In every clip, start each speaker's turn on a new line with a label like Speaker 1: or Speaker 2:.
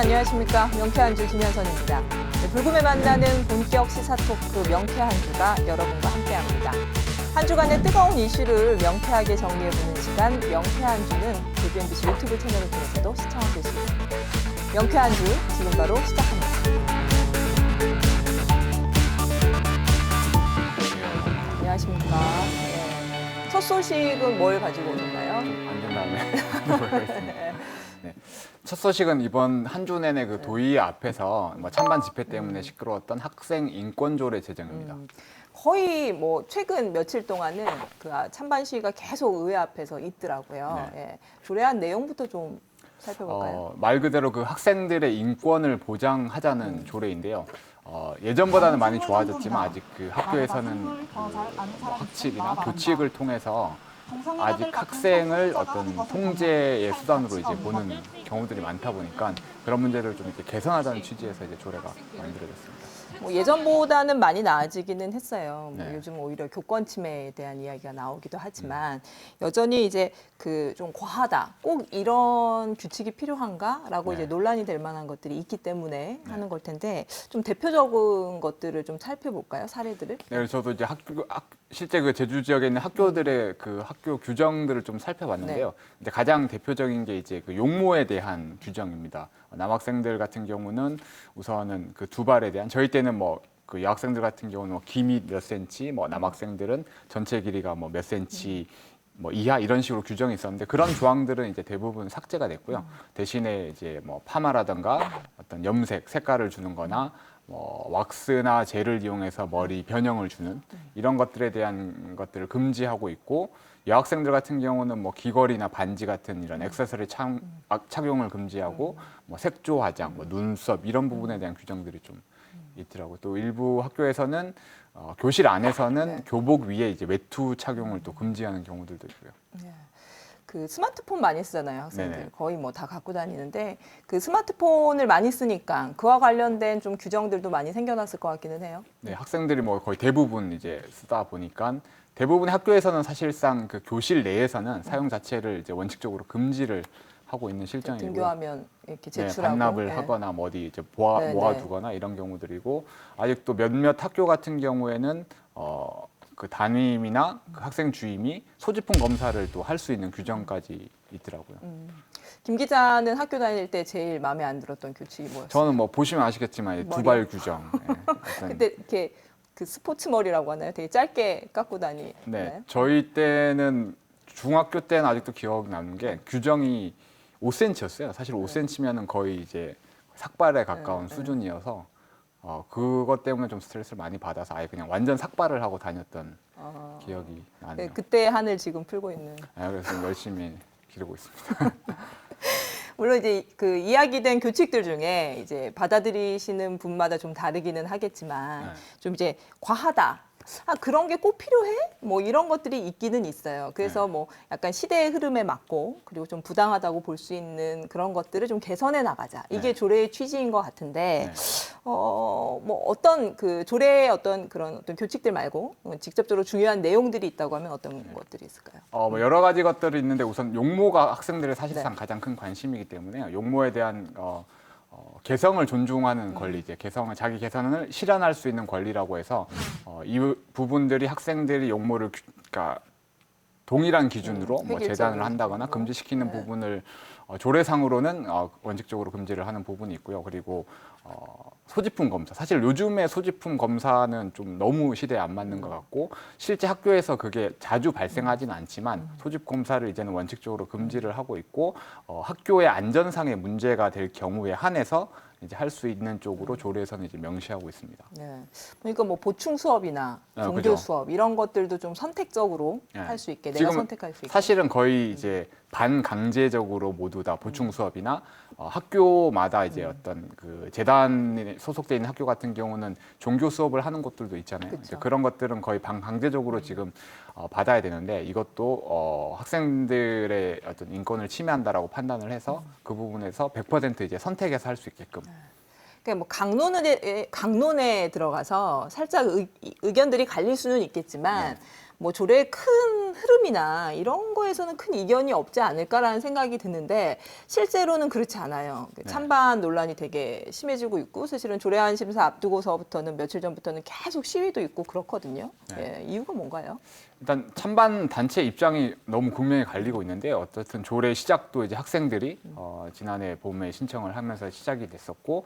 Speaker 1: 안녕하십니까. 명쾌한주 김현선입니다. 네, 불금에 만나는 본격 시사 토크 명쾌한주가 여러분과 함께합니다. 한 주간의 뜨거운 이슈를 명쾌하게 정리해보는 시간 명쾌한주는 JBNBC 유튜브 채널을 통해서도 시청하실 수 있습니다. 명쾌한주 지금 바로 시작합니다. 안녕하십니까. 네. 첫 소식은 뭘 가지고 오셨나요?
Speaker 2: 안된 다음에 보여드리겠습니다. 네. 첫 소식은 이번 한 주 내내 그 도의 앞에서 찬반 집회 때문에 시끄러웠던 학생 인권조례 제정입니다.
Speaker 1: 거의 뭐 최근 며칠 동안은 그 찬반 시위가 계속 의회 앞에서 있더라고요.
Speaker 2: 네.
Speaker 1: 예. 조례안 내용부터 좀 살펴볼까요?
Speaker 2: 말 그대로 그 학생들의 인권을 보장하자는 조례인데요. 예전보다는 많이 좋아졌지만 아직 그 학교에서는 학칙이나 교칙을 통해서 아직 학생을 어떤 통제의 수단으로 이제 보는 경우들이 많다 보니까 그런 문제를 좀 이렇게 개선하자는 취지에서 이제 조례가 만들어졌습니다.
Speaker 1: 뭐 예전보다는 많이 나아지기는 했어요. 뭐
Speaker 2: 네.
Speaker 1: 요즘 오히려 교권 침해에 대한 이야기가 나오기도 하지만 여전히 이제 그 좀 과하다. 꼭 이런 규칙이 필요한가라고
Speaker 2: 네.
Speaker 1: 이제 논란이 될 만한 것들이 있기 때문에 하는 걸 텐데 좀 대표적인 것들을 좀 살펴볼까요? 사례들을?
Speaker 2: 네, 그래서 저도 이제 실제 그 제주 지역에 있는 학교들의 그 학교 규정들을 좀 살펴봤는데요. 이제 가장 대표적인 게 이제 그 용모에 대한 규정입니다. 남학생들 같은 경우는 우선은 그 두발에 대한 저희 때는 뭐 그 여학생들 같은 경우는 뭐 기미 몇 센치, 뭐 남학생들은 전체 길이가 뭐 몇 센치 뭐 이하 이런 식으로 규정이 있었는데 그런 조항들은 이제 대부분 삭제가 됐고요. 대신에 이제 뭐 파마라든가 어떤 염색, 색깔을 주는 거나 뭐 왁스나 젤을 이용해서 머리 변형을 주는 이런 것들에 대한 것들을 금지하고 있고 여학생들 같은 경우는 뭐 귀걸이나 반지 같은 이런 액세서리 착용을 금지하고 뭐 색조 화장, 뭐 눈썹 이런 부분에 대한 규정들이 좀 있더라고요. 또 일부 학교에서는 교실 안에서는 교복 위에 이제 외투 착용을 또 금지하는 경우들도 있고요.
Speaker 1: 네. 그 스마트폰 많이 쓰잖아요, 학생들.
Speaker 2: 네네.
Speaker 1: 거의 뭐 다 갖고 다니는데 그 스마트폰을 많이 쓰니까 그와 관련된 좀 규정들도 많이 생겨났을 것 같기는 해요.
Speaker 2: 네, 학생들이 뭐 거의 대부분 이제 쓰다 보니까 대부분의 학교에서는 사실상 그 교실 내에서는 사용 자체를 이제 원칙적으로 금지를 하고 있는 실정이고요.
Speaker 1: 등교하면 이렇게
Speaker 2: 네,
Speaker 1: 제출하고
Speaker 2: 반납을
Speaker 1: 네.
Speaker 2: 하거나 뭐 어디 이제
Speaker 1: 네,
Speaker 2: 모아두거나 이런 경우들이고 아직도 몇몇 학교 같은 경우에는 그 담임이나 그 학생 주임이 소지품 검사를 또 할 수 있는 규정까지 있더라고요.
Speaker 1: 김 기자는 학교 다닐 때 제일 마음에 안 들었던 규칙이 뭐였어요?
Speaker 2: 저는 뭐 보시면 아시겠지만
Speaker 1: 머리요?
Speaker 2: 두발 규정. 네, 어떤
Speaker 1: 그때 이렇게 그 스포츠 머리라고 하나요? 되게 짧게 깎고 다니나요?
Speaker 2: 네, 저희 때는 중학교 때는 아직도 기억이 나는 게 규정이 5cm였어요. 사실 5cm면은 거의 이제 삭발에 가까운 수준이어서 그것 때문에 좀 스트레스를 많이 받아서 아예 그냥 완전 삭발을 하고 다녔던 기억이 나네요.
Speaker 1: 네, 그때 한을 지금 풀고 있는.
Speaker 2: 그래서 열심히 기르고 있습니다.
Speaker 1: 물론 이제 그 이야기된 규칙들 중에 이제 받아들이시는 분마다 좀 다르기는 하겠지만
Speaker 2: 네.
Speaker 1: 좀 이제 과하다. 그런 게 꼭 필요해? 뭐 이런 것들이 있기는 있어요. 그래서 뭐 약간 시대의 흐름에 맞고 그리고 좀 부당하다고 볼 수 있는 그런 것들을 좀 개선해 나가자. 이게
Speaker 2: 네.
Speaker 1: 조례의 취지인 것 같은데,
Speaker 2: 네.
Speaker 1: 뭐 어떤 그 조례의 어떤 그런 어떤 규칙들 말고 직접적으로 중요한 내용들이 있다고 하면 어떤 것들이 있을까요?
Speaker 2: 뭐 여러 가지 것들이 있는데 우선 용모가 학생들의 사실상
Speaker 1: 네.
Speaker 2: 가장 큰 관심이기 때문에 용모에 대한 개성을 존중하는 권리, 이제 자기 개성을 실현할 수 있는 권리라고 해서 이 부분들이 학생들이 용모를 그러니까 동일한 기준으로 뭐
Speaker 1: 획일적으로.
Speaker 2: 재단을 한다거나 금지시키는
Speaker 1: 네.
Speaker 2: 부분을 조례상으로는 원칙적으로 금지를 하는 부분이 있고요. 그리고 소지품 검사. 사실 요즘에 소지품 검사는 좀 너무 시대에 안 맞는 것 같고 실제 학교에서 그게 자주 발생하지는 않지만 소지품 검사를 이제는 원칙적으로 금지를 하고 있고 학교의 안전상의 문제가 될 경우에 한해서 이제 할 수 있는 쪽으로 조례에서는 이제 명시하고 있습니다.
Speaker 1: 네. 그러니까 뭐 보충 수업이나 종교
Speaker 2: 그죠.
Speaker 1: 수업 이런 것들도 좀 선택적으로
Speaker 2: 네.
Speaker 1: 할 수 있게 내가
Speaker 2: 지금은
Speaker 1: 선택할 수 있게.
Speaker 2: 사실은 거의 이제 반강제적으로 모두 다 보충 수업이나 학교마다 이제 어떤 그 재단에 소속돼 있는 학교 같은 경우는 종교 수업을 하는 곳들도 있잖아요.
Speaker 1: 그쵸.
Speaker 2: 이제 그런 것들은 거의 반강제적으로 지금 받아야 되는데 이것도 학생들의 어떤 인권을 침해한다라고 판단을 해서 그 부분에서 100% 이제 선택해서 할 수 있게끔.
Speaker 1: 그러니까 뭐 강론에 들어가서 살짝 의견들이 갈릴 수는 있겠지만 뭐 조례의 큰 흐름이나 이런 거에서는 큰 이견이 없지 않을까라는 생각이 드는데 실제로는 그렇지 않아요. 찬반 논란이 되게 심해지고 있고 사실은 조례안 심사 앞두고서부터는 며칠 전부터는 계속 시위도 있고 그렇거든요.
Speaker 2: 네.
Speaker 1: 예, 이유가 뭔가요?
Speaker 2: 일단 찬반 단체 입장이 너무 극명히 갈리고 있는데 어쨌든 조례 시작도 이제 학생들이 지난해 봄에 신청을 하면서 시작이 됐었고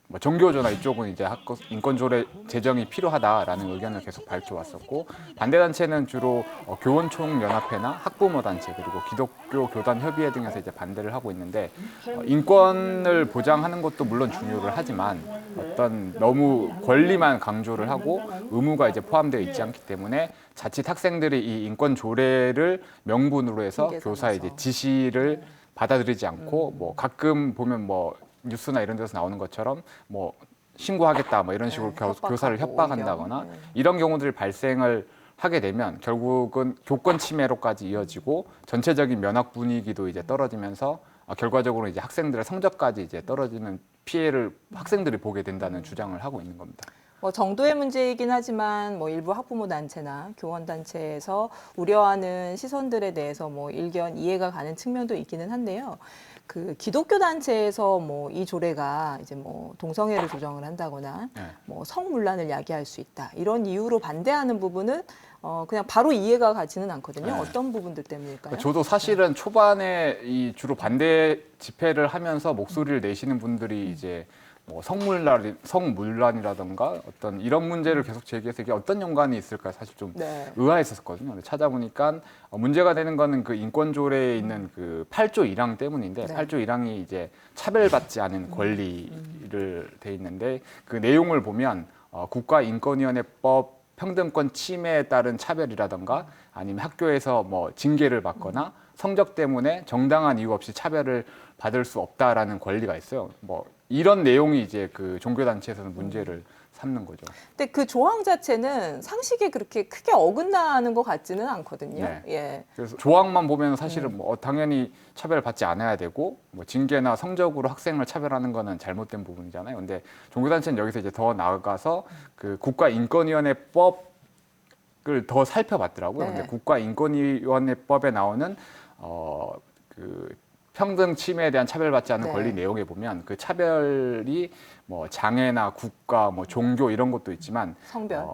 Speaker 2: 뭐 정교조나 이쪽은 이제 인권 조례 제정이 필요하다라는 의견을 계속 밝혀왔었고 반대 단체는 주로 교원총연합회나 학부모 단체 그리고 기독교 교단 협의회 등에서 이제 반대를 하고 있는데 인권을 보장하는 것도 물론 중요를 하지만 어떤 너무 권리만 강조를 하고 의무가 이제 포함되어 있지 않기 때문에 자칫 학생들이 이 인권 조례를 명분으로 해서 교사의 이제 지시를 받아들이지 않고 뭐 가끔 보면 뭐 뉴스나 이런 데서 나오는 것처럼 뭐 신고하겠다 뭐 이런 식으로 교사를 협박한다거나 이런 경우들이 발생을 하게 되면 결국은 교권 침해로까지 이어지고 전체적인 면학 분위기도 이제 떨어지면서 결과적으로 이제 학생들의 성적까지 이제 떨어지는 피해를 학생들이 보게 된다는 주장을 하고 있는 겁니다.
Speaker 1: 뭐 정도의 문제이긴 하지만 뭐 일부 학부모 단체나 교원 단체에서 우려하는 시선들에 대해서 뭐 일견 이해가 가는 측면도 있기는 한데요. 그 기독교 단체에서 뭐 이 조례가 이제 뭐 동성애를 조정을 한다거나 뭐 성문란을 야기할 수 있다 이런 이유로 반대하는 부분은 그냥 바로 이해가 가지는 않거든요. 어떤 부분들 때문일까요?
Speaker 2: 저도 사실은 초반에 이 주로 반대 집회를 하면서 목소리를 내시는 분들이 이제 뭐 성문란이라던가 어떤 이런 문제를 계속 제기해서 이게 어떤 연관이 있을까 사실 좀 의아했었거든요. 근데 찾아보니까 문제가 되는 거는 그 인권조례에 있는 그 8조 1항 때문인데 8조 1항이 이제 차별받지 않은 권리를 돼 있는데 그 내용을 보면 국가인권위원회법 평등권 침해에 따른 차별이라던가 아니면 학교에서 뭐 징계를 받거나 성적 때문에 정당한 이유 없이 차별을 받을 수 없다라는 권리가 있어요. 뭐 이런 내용이 이제 그 종교단체에서는 문제를 삼는 거죠.
Speaker 1: 근데 그 조항 자체는 상식에 그렇게 크게 어긋나는 것 같지는 않거든요.
Speaker 2: 네.
Speaker 1: 예.
Speaker 2: 그래서 조항만 보면 사실은 뭐 당연히 차별받지 않아야 되고 뭐 징계나 성적으로 학생을 차별하는 거는 잘못된 부분이잖아요. 근데 종교단체는 여기서 이제 더 나아가서 그 국가인권위원회법을 더 살펴봤더라고요. 근데 국가인권위원회법에 나오는 그 평등 침해에 대한 차별받지 않는 권리 내용에 보면 그 차별이 뭐 장애나 국가, 뭐 종교 이런 것도 있지만
Speaker 1: 성별,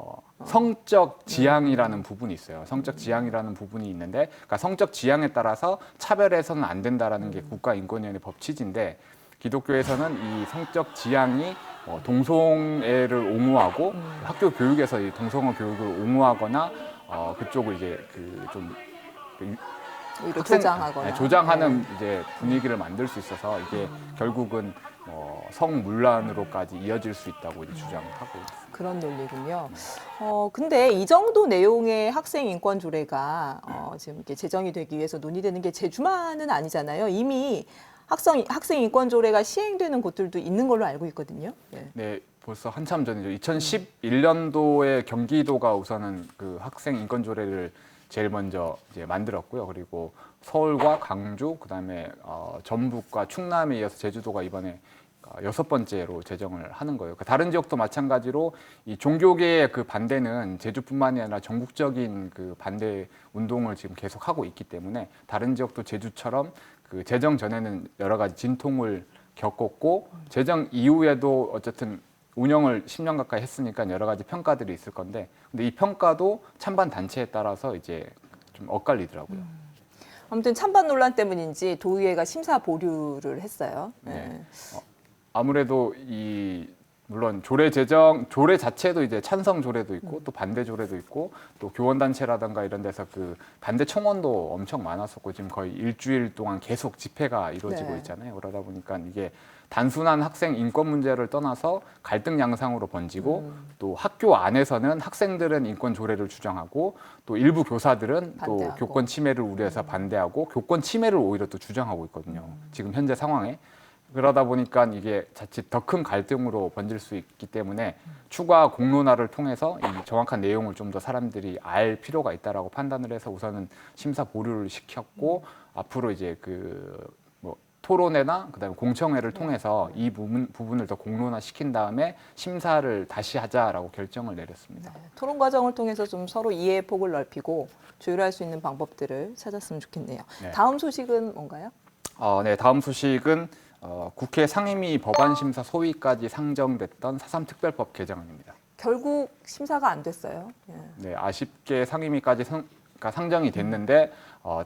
Speaker 2: 성적 지향이라는 부분이 있어요. 성적 지향이라는 부분이 있는데, 그러니까 성적 지향에 따라서 차별해서는 안 된다라는 게 국가인권위원회 법 취지인데 기독교에서는 이 성적 지향이 동성애를 옹호하고 학교 교육에서 이 동성애 교육을 옹호하거나 그쪽을 이제 그좀
Speaker 1: 조장하거나
Speaker 2: 조장하는 이제 분위기를 만들 수 있어서 이게 결국은 성문란으로까지 이어질 수 있다고 이제 주장하고 있습니다.
Speaker 1: 그런 논리군요. 근데 이 정도 내용의 학생 인권 조례가 지금 이렇게 제정이 되기 위해서 논의되는 게 제주만은 아니잖아요. 이미 학생 인권 조례가 시행되는 곳들도 있는 걸로 알고 있거든요.
Speaker 2: 네, 벌써 한참 전이죠. 2011년도에 경기도가 우선은 그 학생 인권 조례를 제일 먼저 이제 만들었고요. 그리고 서울과 강주, 그다음에 전북과 충남에 이어서 제주도가 이번에 6번째로 제정을 하는 거예요. 다른 지역도 마찬가지로 이 종교계의 그 반대는 제주뿐만이 아니라 전국적인 그 반대 운동을 지금 계속 하고 있기 때문에 다른 지역도 제주처럼 그 제정 전에는 여러 가지 진통을 겪었고 제정 이후에도 어쨌든 운영을 10년 가까이 했으니까 여러 가지 평가들이 있을 건데 근데 이 평가도 찬반 단체에 따라서 이제 좀 엇갈리더라고요.
Speaker 1: 아무튼 찬반 논란 때문인지 도의회가 심사 보류를 했어요.
Speaker 2: 네. 아무래도 물론 조례 자체도 이제 찬성 조례도 있고 또 반대 조례도 있고 또 교원 단체라든가 이런 데서 그 반대 청원도 엄청 많았었고 지금 거의 일주일 동안 계속 집회가 이루어지고 있잖아요. 그러다 보니까 이게 단순한 학생 인권 문제를 떠나서 갈등 양상으로 번지고 또 학교 안에서는 학생들은 인권 조례를 주장하고 또 일부 교사들은
Speaker 1: 반대하고.
Speaker 2: 또 교권 침해를 우려해서 반대하고 교권 침해를 오히려 또 주장하고 있거든요. 지금 현재 상황에. 그러다 보니까 이게 자칫 더 큰 갈등으로 번질 수 있기 때문에 추가 공론화를 통해서 이 정확한 내용을 좀 더 사람들이 알 필요가 있다라고 판단을 해서 우선은 심사 보류를 시켰고 앞으로 이제 토론회나 그다음에 공청회를 통해서 이 부분을 더 공론화시킨 다음에 심사를 다시 하자라고 결정을 내렸습니다.
Speaker 1: 토론 과정을 통해서 좀 서로 이해의 폭을 넓히고 조율할 수 있는 방법들을 찾았으면 좋겠네요.
Speaker 2: 네.
Speaker 1: 다음 소식은 뭔가요?
Speaker 2: 네, 다음 소식은 국회 상임위 법안심사 소위까지 상정됐던 4.3 특별법 개정안입니다.
Speaker 1: 결국 심사가 안 됐어요. 예.
Speaker 2: 네, 아쉽게 상임위까지 상정이 됐는데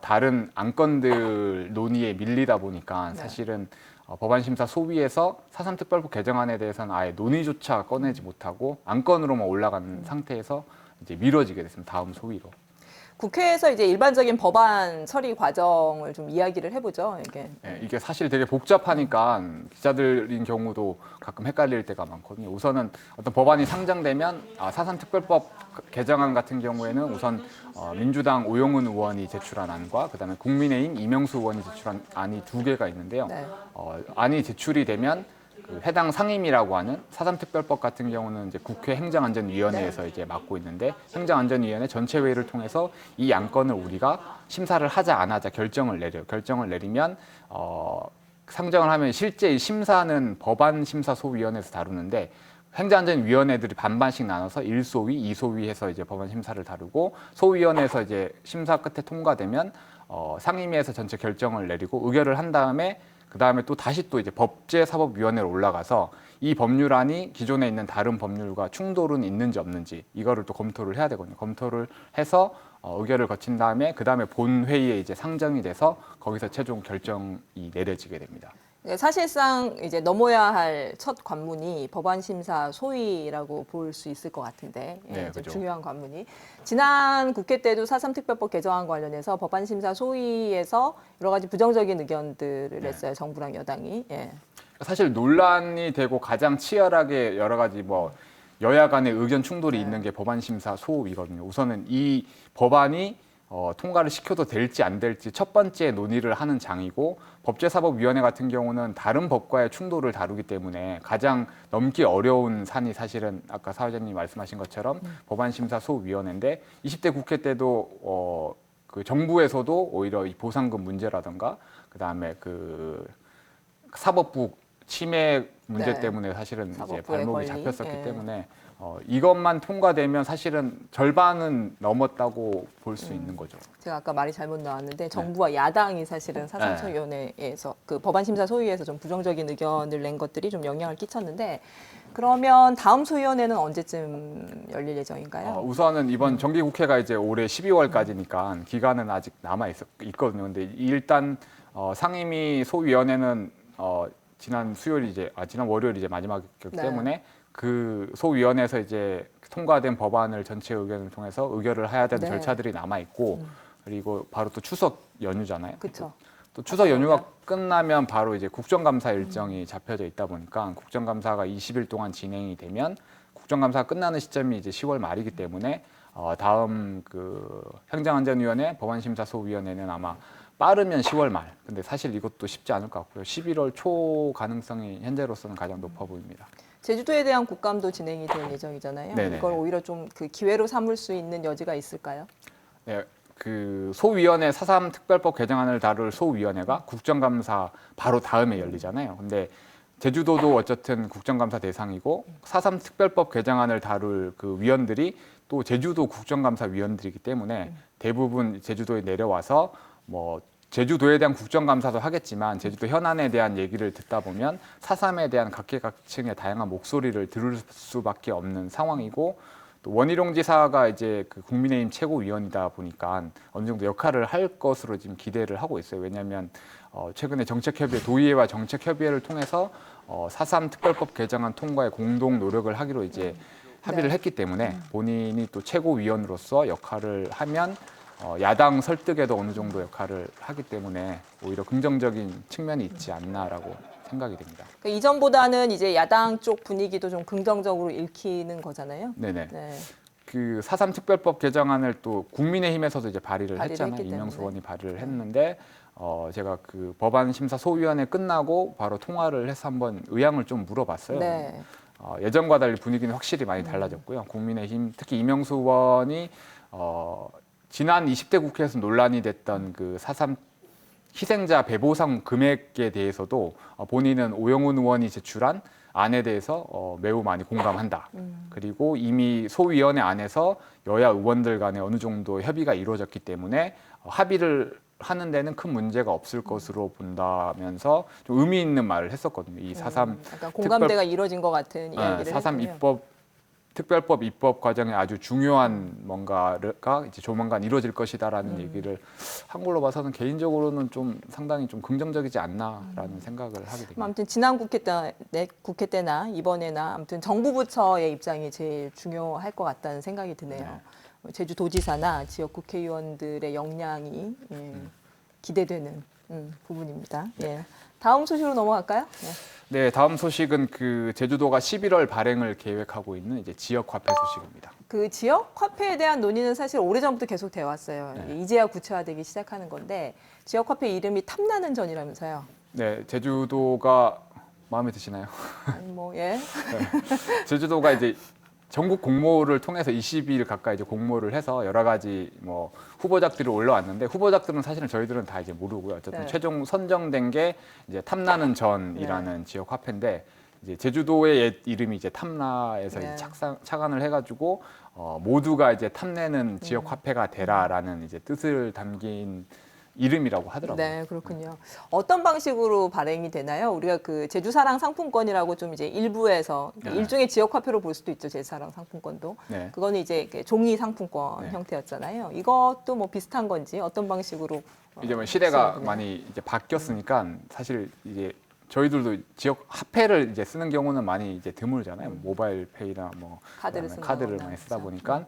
Speaker 2: 다른 안건들 논의에 밀리다 보니까 사실은 법안심사 소위에서 4.3 특별법 개정안에 대해서는 아예 논의조차 꺼내지 못하고 안건으로만 올라간 상태에서 이제 미뤄지게 됐습니다. 다음 소위로.
Speaker 1: 국회에서 이제 일반적인 법안 처리 과정을 좀 이야기를 해보죠.
Speaker 2: 네, 이게 사실 되게 복잡하니까 기자들인 경우도 가끔 헷갈릴 때가 많거든요. 우선은 어떤 법안이 상정되면 4.3 특별법 개정안 같은 경우에는 우선 민주당 오용훈 의원이 제출한 안과 그다음에 국민의힘 이명수 의원이 제출한 안이 두 개가 있는데요.
Speaker 1: 네.
Speaker 2: 안이 제출이 되면 그 해당 상임위라고 하는 4.3 특별법 같은 경우는 이제 국회 행정안전위원회에서 이제 맡고 있는데 행정안전위원회 전체 회의를 통해서 이 안건을 우리가 심사를 하자 안 하자 결정을 내려요. 결정을 내리면 상정을 하면 실제 심사는 법안심사소위원회에서 다루는데 행정안전위원회들이 반반씩 나눠서 1소위, 2소위 해서 이제 법안 심사를 다루고 소위원회에서 이제 심사 끝에 통과되면 상임위에서 전체 결정을 내리고 의결을 한 다음에 그 다음에 또 다시 또 이제 법제사법위원회로 올라가서 이 법률안이 기존에 있는 다른 법률과 충돌은 있는지 없는지 이거를 또 검토를 해야 되거든요. 검토를 해서 의결을 거친 다음에 그 다음에 본 회의에 이제 상정이 돼서 거기서 최종 결정이 내려지게 됩니다.
Speaker 1: 사실상 이제 넘어야 할 첫 관문이 법안심사 소위라고 볼 수 있을 것 같은데
Speaker 2: 네,
Speaker 1: 좀
Speaker 2: 그죠.
Speaker 1: 중요한 관문이 지난 국회 때도 4.3 특별법 개정안 관련해서 법안심사 소위에서 여러 가지 부정적인 의견들을 냈어요. 정부랑 여당이. 예.
Speaker 2: 사실 논란이 되고 가장 치열하게 여러 가지 뭐 여야 간의 의견 충돌이 있는 게 법안심사 소위거든요. 우선은 이 법안이 통과를 시켜도 될지 안 될지 첫 번째 논의를 하는 장이고 법제사법위원회 같은 경우는 다른 법과의 충돌을 다루기 때문에 가장 넘기 어려운 산이 사실은 아까 사회자님 말씀하신 것처럼 법안심사소위원회인데 20대 국회 때도 그 정부에서도 오히려 이 보상금 문제라든가 그다음에 그 사법부 침해 문제
Speaker 1: 네.
Speaker 2: 때문에 사실은 이제
Speaker 1: 사법부의
Speaker 2: 발목이
Speaker 1: 권리.
Speaker 2: 잡혔었기
Speaker 1: 예.
Speaker 2: 때문에 이것만 통과되면 사실은 절반은 넘었다고 볼 수 있는 거죠.
Speaker 1: 제가 아까 말이 잘못 나왔는데 정부와 야당이 사실은 사상처위원회에서 그 법안심사 소위에서 좀 부정적인 의견을 낸 것들이 좀 영향을 끼쳤는데 그러면 다음 소위원회는 언제쯤 열릴 예정인가요?
Speaker 2: 우선은 이번 정기국회가 이제 올해 12월까지니까 기간은 아직 남아 있거든요. 근데 일단 상임위 소위원회는 지난 수요일 지난 월요일 이제 마지막이기
Speaker 1: 네.
Speaker 2: 때문에 그 소위원회에서 이제 통과된 법안을 전체 의견을 통해서 의결을 해야 되는
Speaker 1: 네.
Speaker 2: 절차들이 남아 있고 그리고 바로 또 추석 연휴잖아요.
Speaker 1: 그렇죠.
Speaker 2: 또 추석 연휴가 끝나면 바로 이제 국정감사 일정이 잡혀져 있다 보니까 국정감사가 20일 동안 진행이 되면 국정감사가 끝나는 시점이 이제 10월 말이기 때문에 다음 그 행정안전위원회 법안심사소위원회는 아마 빠르면 10월 말. 근데 사실 이것도 쉽지 않을 것 같고요. 11월 초 가능성이 현재로서는 가장 높아 보입니다.
Speaker 1: 제주도에 대한 국감도 진행이 될 예정이잖아요.
Speaker 2: 네네.
Speaker 1: 이걸 오히려 좀 그 기회로 삼을 수 있는 여지가 있을까요?
Speaker 2: 네, 그 소위원회 4.3 특별법 개정안을 다룰 소위원회가 국정감사 바로 다음에 열리잖아요. 근데 제주도도 어쨌든 국정감사 대상이고 4.3 특별법 개정안을 다룰 그 위원들이 또 제주도 국정감사 위원들이기 때문에 대부분 제주도에 내려와서 뭐 제주도에 대한 국정감사도 하겠지만 제주도 현안에 대한 얘기를 듣다 보면 4.3에 대한 각계각층의 다양한 목소리를 들을 수밖에 없는 상황이고 또 원희룡 지사가 이제 그 국민의힘 최고위원이다 보니까 어느 정도 역할을 할 것으로 지금 기대를 하고 있어요. 왜냐하면 최근에 정책협의회 도의회와 정책협의회를 통해서 4.3 특별법 개정안 통과에 공동 노력을 하기로 이제 합의를 했기 때문에 본인이 또 최고위원으로서 역할을 하면 야당 설득에도 어느 정도 역할을 하기 때문에 오히려 긍정적인 측면이 있지 않나라고 생각이 됩니다.
Speaker 1: 그러니까 이전보다는 이제 야당 쪽 분위기도 좀 긍정적으로 읽히는 거잖아요.
Speaker 2: 네네.
Speaker 1: 네.
Speaker 2: 그 4.3 특별법 개정안을 또 국민의힘에서도 이제 발의를 했잖아요.
Speaker 1: 했기
Speaker 2: 이명수
Speaker 1: 때문에.
Speaker 2: 의원이 발의를 했는데 제가 그 법안 심사 소위원회 끝나고 바로 통화를 해서 한번 의향을 좀 물어봤어요.
Speaker 1: 네.
Speaker 2: 예전과 달리 분위기는 확실히 많이 달라졌고요. 국민의힘 특히 이명수 의원이 지난 20대 국회에서 논란이 됐던 그 4.3 희생자 배보상 금액에 대해서도 본인은 오영훈 의원이 제출한 안에 대해서 매우 많이 공감한다. 그리고 이미 소위원회 안에서 여야 의원들 간에 어느 정도 협의가 이루어졌기 때문에 합의를 하는 데는 큰 문제가 없을 것으로 본다면서 좀 의미 있는 말을 했었거든요. 이 4.3
Speaker 1: 약간 공감대가 이루어진 것 같은 이야기를
Speaker 2: 4.3
Speaker 1: 했군요.
Speaker 2: 입법 특별법 입법 과정에 아주 중요한 뭔가가 이제 조만간 이루어질 것이다라는 얘기를 한 걸로 봐서는 개인적으로는 좀 상당히 좀 긍정적이지 않나라는 생각을 하게 됩니다.
Speaker 1: 아무튼 지난 국회 때나 이번에나 아무튼 정부 부처의 입장이 제일 중요할 것 같다는 생각이 드네요. 제주도지사나 지역 국회의원들의 역량이 기대되는 부분입니다. 예. 다음 소식으로 넘어갈까요?
Speaker 2: 네, 다음 소식은 그 제주도가 11월 발행을 계획하고 있는 이제 지역 화폐 소식입니다.
Speaker 1: 그 지역 화폐에 대한 논의는 사실 오래전부터 계속 되어 왔어요.
Speaker 2: 네.
Speaker 1: 이제야 구체화되기 시작하는 건데 지역 화폐 이름이 탐나는 전이라면서요.
Speaker 2: 네, 제주도가 마음에 드시나요?
Speaker 1: 아니, 뭐 예.
Speaker 2: 제주도가 이제 전국 공모를 통해서 20일 가까이 이제 공모를 해서 여러 가지 뭐 후보작들이 올라왔는데 후보작들은 사실은 저희들은 다 이제 모르고요. 어쨌든
Speaker 1: 네.
Speaker 2: 최종 선정된 게 이제 탐나는 전이라는 지역 화폐인데 이제 제주도의 옛 이름이 이제 탐나에서
Speaker 1: 네.
Speaker 2: 이제 착안을 해가지고 모두가 이제 탐내는 지역 화폐가 되라라는 이제 뜻을 담긴 이름이라고 하더라고요.
Speaker 1: 네, 그렇군요. 어떤 방식으로 발행이 되나요? 우리가 그 제주사랑 상품권이라고 좀 이제 일부에서
Speaker 2: 네.
Speaker 1: 일종의 지역 화폐로 볼 수도 있죠. 제주사랑 상품권도.
Speaker 2: 네.
Speaker 1: 그거는 이제 이렇게 종이 상품권
Speaker 2: 네.
Speaker 1: 형태였잖아요. 이것도 뭐 비슷한 건지 어떤 방식으로
Speaker 2: 이제 뭐 시대가
Speaker 1: 시작이네요.
Speaker 2: 많이 이제 바뀌었으니까 사실 이제 저희들도 지역 화폐를 이제 쓰는 경우는 많이 이제 드물잖아요. 모바일 페이나 뭐
Speaker 1: 카드를
Speaker 2: 그다음에
Speaker 1: 쓰는
Speaker 2: 카드를
Speaker 1: 거나,
Speaker 2: 많이 쓰다
Speaker 1: 그렇죠.
Speaker 2: 보니까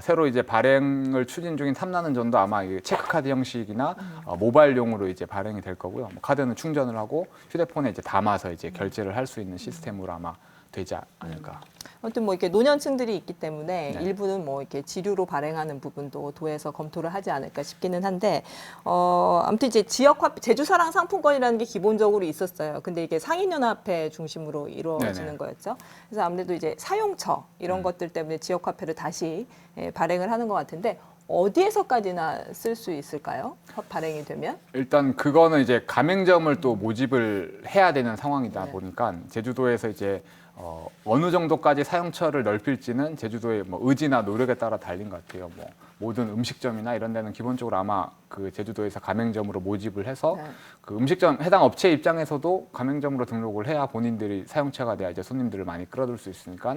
Speaker 2: 새로 이제 발행을 추진 중인 탐나는 전도 아마 이게 체크카드 형식이나 모바일용으로 이제 발행이 될 거고요. 뭐 카드는 충전을 하고 휴대폰에 이제 담아서 이제 결제를 할 수 있는 시스템으로 아마 되지 않을까.
Speaker 1: 아무튼 뭐 이렇게 노년층들이 있기 때문에
Speaker 2: 네.
Speaker 1: 일부는 뭐 이렇게 지류로 발행하는 부분도 도에서 검토를 하지 않을까 싶기는 한데 아무튼 이제 지역 화폐 제주사랑 상품권이라는 게 기본적으로 있었어요. 근데 이게 상인연합회 중심으로 이루어지는
Speaker 2: 네네.
Speaker 1: 거였죠. 그래서 아무래도 이제 사용처 이런 것들 때문에 지역 화폐를 다시 발행을 하는 것 같은데 어디에서까지나 쓸 수 있을까요? 발행이 되면?
Speaker 2: 일단 그거는 이제 가맹점을 또 모집을 해야 되는 상황이다
Speaker 1: 네.
Speaker 2: 보니까 제주도에서 이제 어느 정도까지 사용처를 넓힐지는 제주도의 뭐 의지나 노력에 따라 달린 것 같아요. 뭐 모든 음식점이나 이런 데는 기본적으로 아마 그 제주도에서 가맹점으로 모집을 해서
Speaker 1: 네.
Speaker 2: 그 음식점 해당 업체 입장에서도 가맹점으로 등록을 해야 본인들이 사용처가 돼야 이제 손님들을 많이 끌어들 수 있으니까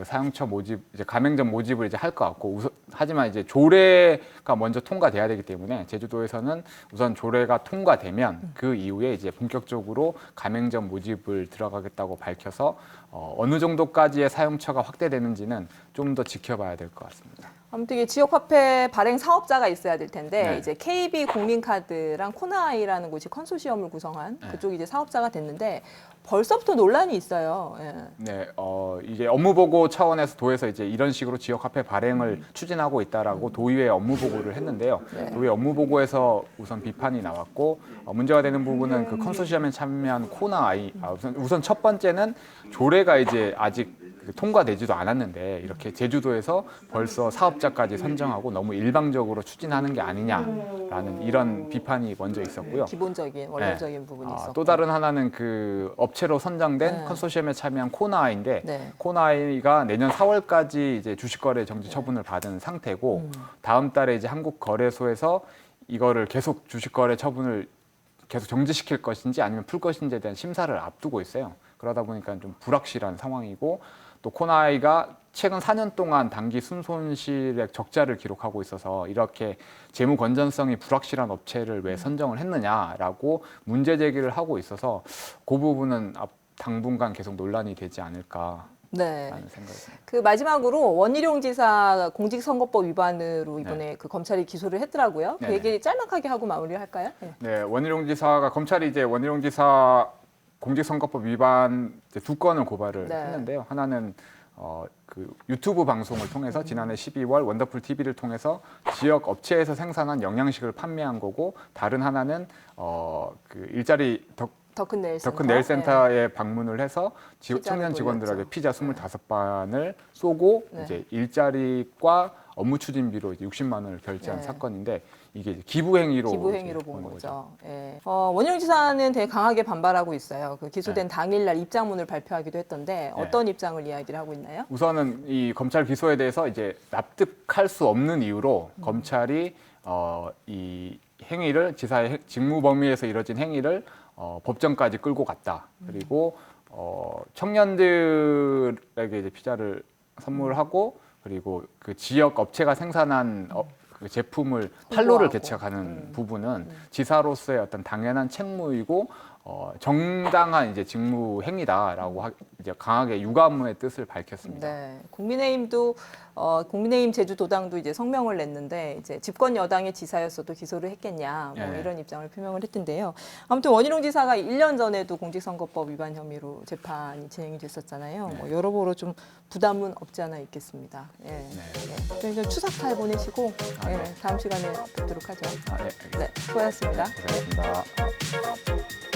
Speaker 2: 사용처 모집 이제 가맹점 모집을 이제 할 것 같고 하지만 이제 조례가 먼저 통과돼야 되기 때문에 제주도에서는 우선 조례가 통과되면 그 이후에 이제 본격적으로 가맹점 모집을 들어가겠다고 밝혀서 어느 정도까지의 사용처가 확대되는지는 좀 더 지켜봐야 될 것 같습니다.
Speaker 1: 아무튼 이게 지역화폐 발행 사업자가 있어야 될 텐데
Speaker 2: 네.
Speaker 1: 이제 KB 국민카드랑 코나아이라는 곳이 컨소시엄을 구성한
Speaker 2: 네.
Speaker 1: 그쪽이 이제 사업자가 됐는데 벌써부터 논란이 있어요. 예.
Speaker 2: 네, 이게 업무 보고 차원에서 도에서 이제 이런 식으로 지역 화폐 발행을 추진하고 있다라고 도의회에 업무 보고를 했는데요.
Speaker 1: 네.
Speaker 2: 도의회 업무 보고에서 우선 비판이 나왔고 문제가 되는 부분은 그 컨소시엄에 참여한 코나아이 우선 첫 번째는 조례가 이제 아직 통과되지도 않았는데 이렇게 제주도에서 벌써 사업자까지 선정하고 너무 일방적으로 추진하는 게 아니냐라는 이런 비판이 먼저 있었고요.
Speaker 1: 기본적인 원론적인 부분이 있었고
Speaker 2: 또 다른 하나는 그 업체로 선정된
Speaker 1: 네.
Speaker 2: 컨소시엄에 참여한 코나아이인데
Speaker 1: 네.
Speaker 2: 코나아이가 내년 4월까지 이제 주식거래 정지 처분을 받은 상태고 다음 달에 이제 한국거래소에서 이거를 계속 주식거래 처분을 계속 정지시킬 것인지 아니면 풀 것인지에 대한 심사를 앞두고 있어요. 그러다 보니까 좀 불확실한 상황이고 또 코나아이가 최근 4년 동안 단기 순손실액 적자를 기록하고 있어서 이렇게 재무 건전성이 불확실한 업체를 왜 선정을 했느냐라고 문제 제기를 하고 있어서 그 부분은 당분간 계속 논란이 되지 않을까라는
Speaker 1: 네.
Speaker 2: 생각이 듭니다.
Speaker 1: 그 마지막으로 원희룡 지사 공직선거법 위반으로 이번에 그 검찰이 기소를 했더라고요. 그
Speaker 2: 네네.
Speaker 1: 얘기 짤막하게 하고 마무리할까요? 네.
Speaker 2: 네, 원희룡 지사가 검찰이 이제 원희룡 지사 공직선거법 위반 이제 2건을 고발을
Speaker 1: 네.
Speaker 2: 했는데요. 하나는 그 유튜브 방송을 통해서 지난해 12월 원더풀 TV를 통해서 지역 업체에서 생산한 영양식을 판매한 거고 다른 하나는 그 일자리
Speaker 1: 더큰 네일 센터.
Speaker 2: 더큰 네일센터에 방문을 해서
Speaker 1: 피자를
Speaker 2: 청년 직원들에게
Speaker 1: 돌렸죠.
Speaker 2: 피자 25반을 쏘고
Speaker 1: 네.
Speaker 2: 이제 일자리과 업무 추진비로 이제 60만 원을 결제한
Speaker 1: 네.
Speaker 2: 사건인데 이게 이제 기부행위로
Speaker 1: 기부행위로
Speaker 2: 이제
Speaker 1: 본
Speaker 2: 보는
Speaker 1: 거죠. 예. 원희룡 지사는 되게 강하게 반발하고 있어요. 그 기소된
Speaker 2: 네.
Speaker 1: 당일날 입장문을 발표하기도 했던데 어떤 입장을 이야기를 하고 있나요?
Speaker 2: 우선은 이 검찰 기소에 대해서 이제 납득할 수 없는 이유로 검찰이 이 행위를 지사의 직무 범위에서 이뤄진 행위를 법정까지 끌고 갔다. 그리고 청년들에게 이제 피자를 선물하고 그리고 그 지역 업체가 생산한 그 제품을 판로를
Speaker 1: 홍보하고.
Speaker 2: 개척하는 부분은 지사로서의 어떤 당연한 책무이고 정당한 이제 직무 행위다라고 이제 강하게 유감의 뜻을 밝혔습니다.
Speaker 1: 네, 국민의힘도 국민의힘 제주도당도 이제 성명을 냈는데 이제 집권 여당의 지사였어도 기소를 했겠냐 뭐
Speaker 2: 네.
Speaker 1: 이런 입장을 표명을 했던데요. 아무튼 원희룡 지사가 1년 전에도 공직선거법 위반 혐의로 재판이 진행이 됐었잖아요. 뭐 여러모로 좀 부담은 없지 않아 있겠습니다. 예.
Speaker 2: 네.
Speaker 1: 네. 이제 추석 잘 보내시고
Speaker 2: 네.
Speaker 1: 다음 시간에 뵙도록 하죠.
Speaker 2: 네, 알겠습니다.
Speaker 1: 네, 수고하셨습니다.
Speaker 2: 고생하셨습니다.